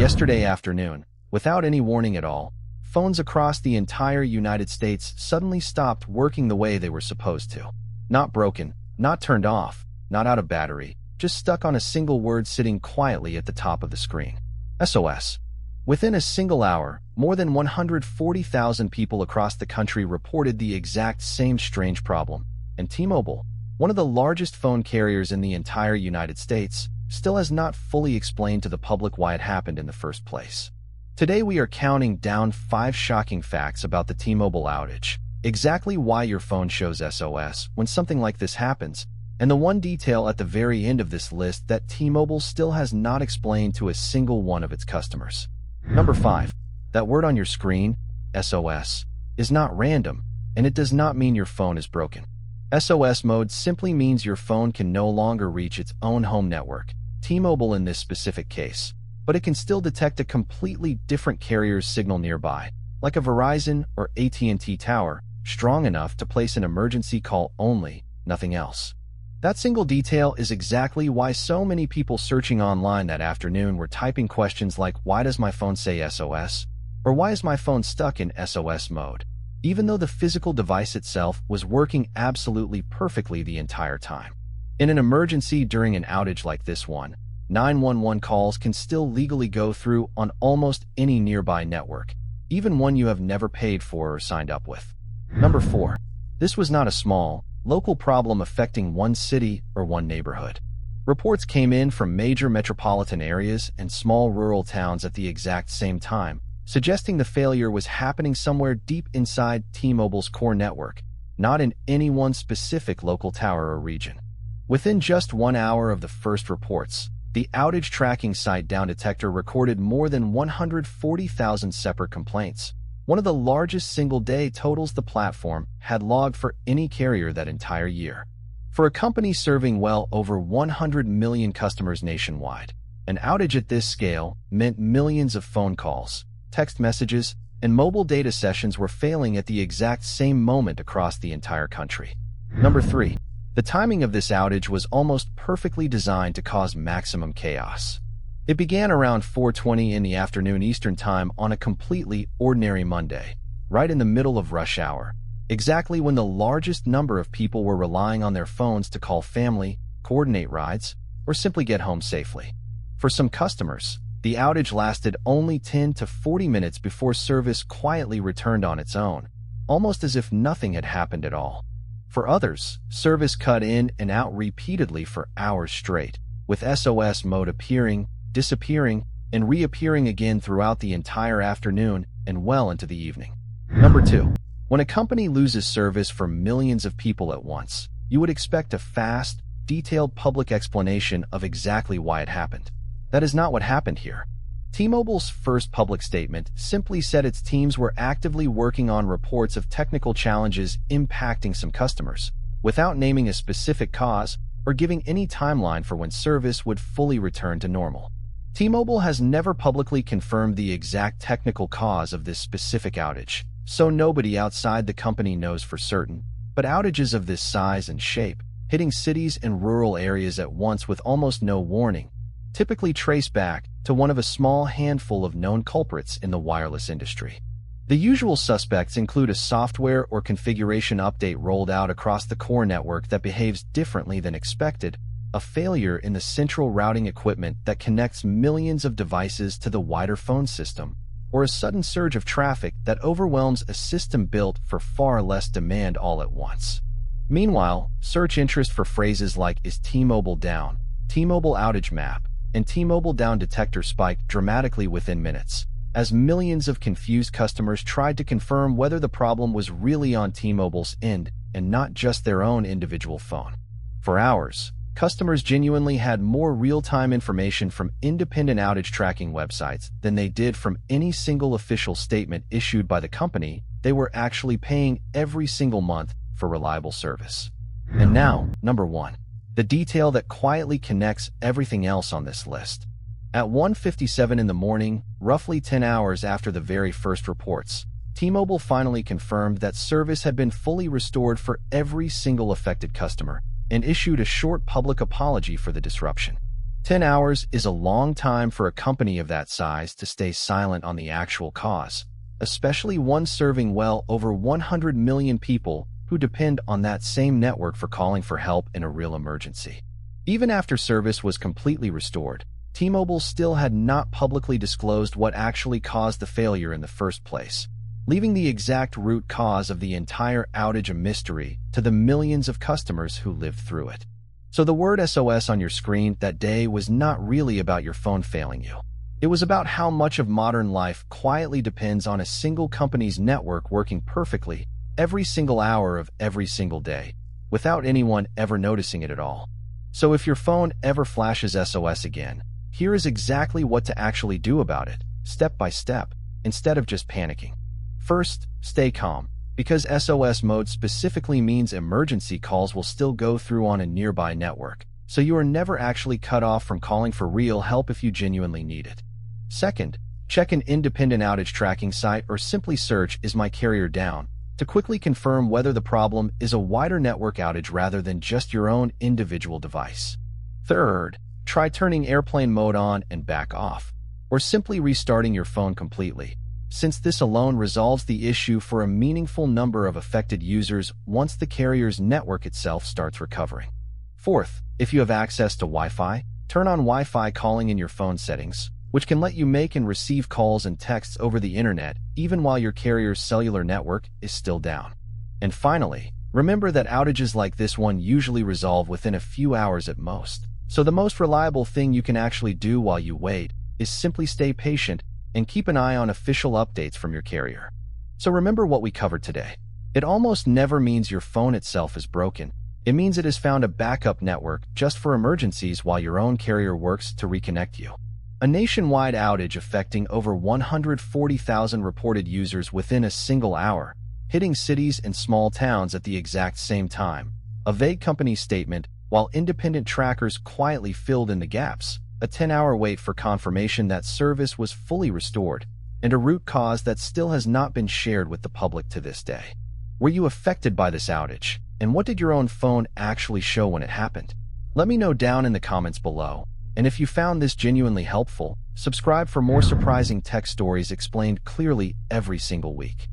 Yesterday afternoon, without any warning at all, phones across the entire United States suddenly stopped working the way they were supposed to. Not broken, not turned off, not out of battery, just stuck on a single word sitting quietly at the top of the screen. SOS. Within a single hour, more than 140,000 people across the country reported the exact same strange problem, and T-Mobile, one of the largest phone carriers in the entire United States, still has not fully explained to the public why it happened in the first place. Today we are counting down 5 shocking facts about the T-Mobile outage, exactly why your phone shows SOS when something like this happens, and the one detail at the very end of this list that T-Mobile still has not explained to a single one of its customers. Number 5. That word on your screen, SOS, is not random, and it does not mean your phone is broken. SOS mode simply means your phone can no longer reach its own home network, T-Mobile in this specific case, but it can still detect a completely different carrier's signal nearby, like a Verizon or AT&T tower, strong enough to place an emergency call only, nothing else. That single detail is exactly why so many people searching online that afternoon were typing questions like, "Why does my phone say SOS?" or "Why is my phone stuck in SOS mode?" even though the physical device itself was working absolutely perfectly the entire time. In an emergency during an outage like this one, 911 calls can still legally go through on almost any nearby network, even one you have never paid for or signed up with. Number 4. This was not a small, local problem affecting one city or one neighborhood. Reports came in from major metropolitan areas and small rural towns at the exact same time, suggesting the failure was happening somewhere deep inside T-Mobile's core network, not in any one specific local tower or region. Within just 1 hour of the first reports, the outage tracking site Downdetector recorded more than 140,000 separate complaints, one of the largest single-day totals the platform had logged for any carrier that entire year. For a company serving well over 100 million customers nationwide, an outage at this scale meant millions of phone calls, text messages, and mobile data sessions were failing at the exact same moment across the entire country. Number 3. The timing of this outage was almost perfectly designed to cause maximum chaos. It began around 4:20 in the afternoon Eastern Time on a completely ordinary Monday, right in the middle of rush hour, exactly when the largest number of people were relying on their phones to call family, coordinate rides, or simply get home safely. For some customers, the outage lasted only 10 to 40 minutes before service quietly returned on its own, almost as if nothing had happened at all. For others, service cut in and out repeatedly for hours straight, with SOS mode appearing, disappearing, and reappearing again throughout the entire afternoon and well into the evening. Number 2. When a company loses service for millions of people at once, you would expect a fast, detailed public explanation of exactly why it happened. That is not what happened here. T-Mobile's first public statement simply said its teams were actively working on reports of technical challenges impacting some customers, without naming a specific cause or giving any timeline for when service would fully return to normal. T-Mobile has never publicly confirmed the exact technical cause of this specific outage, so nobody outside the company knows for certain, but outages of this size and shape, hitting cities and rural areas at once with almost no warning, typically trace back to one of a small handful of known culprits in the wireless industry. The usual suspects include a software or configuration update rolled out across the core network that behaves differently than expected, a failure in the central routing equipment that connects millions of devices to the wider phone system, or a sudden surge of traffic that overwhelms a system built for far less demand all at once. Meanwhile, search interest for phrases like "Is T-Mobile down?", "T-Mobile outage map," and "T-Mobile Downdetector" spiked dramatically within minutes, as millions of confused customers tried to confirm whether the problem was really on T-Mobile's end and not just their own individual phone. For hours, customers genuinely had more real-time information from independent outage tracking websites than they did from any single official statement issued by the company they were actually paying every single month for reliable service. And now, number 1. The detail that quietly connects everything else on this list. At 1:57 in the morning, roughly 10 hours after the very first reports, T-Mobile finally confirmed that service had been fully restored for every single affected customer and issued a short public apology for the disruption. 10 hours is a long time for a company of that size to stay silent on the actual cause, especially one serving well over 100 million people who depend on that same network for calling for help in a real emergency. Even after service was completely restored, T-Mobile still had not publicly disclosed what actually caused the failure in the first place, leaving the exact root cause of the entire outage a mystery to the millions of customers who lived through it. So the word SOS on your screen that day was not really about your phone failing you. It was about how much of modern life quietly depends on a single company's network working perfectly every single hour of every single day, without anyone ever noticing it at all. So if your phone ever flashes SOS again, here is exactly what to actually do about it, step by step, instead of just panicking. First, stay calm, because SOS mode specifically means emergency calls will still go through on a nearby network, so you are never actually cut off from calling for real help if you genuinely need it. Second, check an independent outage tracking site or simply search "Is my carrier down?" to quickly confirm whether the problem is a wider network outage rather than just your own individual device. Third, try turning airplane mode on and back off, or simply restarting your phone completely, since this alone resolves the issue for a meaningful number of affected users once the carrier's network itself starts recovering. Fourth, if you have access to Wi-Fi, turn on Wi-Fi calling in your phone settings, which can let you make and receive calls and texts over the internet even while your carrier's cellular network is still down. And finally, remember that outages like this one usually resolve within a few hours at most. So the most reliable thing you can actually do while you wait is simply stay patient and keep an eye on official updates from your carrier. So remember what we covered today. It almost never means your phone itself is broken. It means it has found a backup network just for emergencies while your own carrier works to reconnect you. A nationwide outage affecting over 140,000 reported users within a single hour, hitting cities and small towns at the exact same time. A vague company statement, while independent trackers quietly filled in the gaps. A 10-hour wait for confirmation that service was fully restored, and a root cause that still has not been shared with the public to this day. Were you affected by this outage? And what did your own phone actually show when it happened? Let me know down in the comments below. And if you found this genuinely helpful, subscribe for more surprising tech stories explained clearly every single week.